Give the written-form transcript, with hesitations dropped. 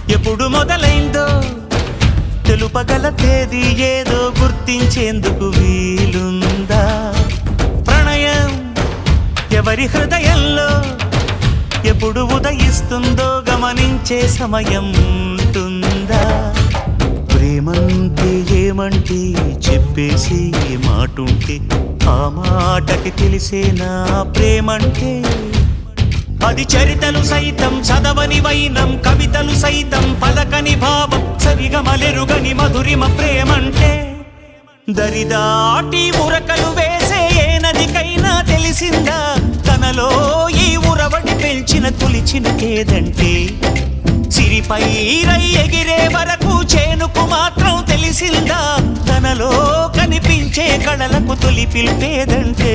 ఎప్పుడు మొదలైందో తెలుపగల తేదీ ఏదో గుర్తించేందుకు వీలుందా? ప్రణయం ఎవరి హృదయంలో ఎప్పుడు ఉదయిస్తుందో గమనించే సమయం ఉంటుందా? ప్రేమంటే ఏమంటే చెప్పేసి మాటుంటే ఆ మాటకి తెలిసేనా ప్రేమంటే? అది చరితలు సైతం చదవని వైనం, కవితలు సైతం పలకని భావం, సరిగమలెరుగని మధురిమ ప్రేమంటే. దరిదాటి ఉరకలు వేసే ఏ నదికైనా తెలిసిందా తనలో ఈ ఉరవడి పెంచిన తొలిచిన కేదంటే? సిరిపై రై ఎగిరే వరకు చేనుకు మాత్రం తెలిసిందా తనలో కనిపించే కళలకు తొలి పిలిపేదంటే?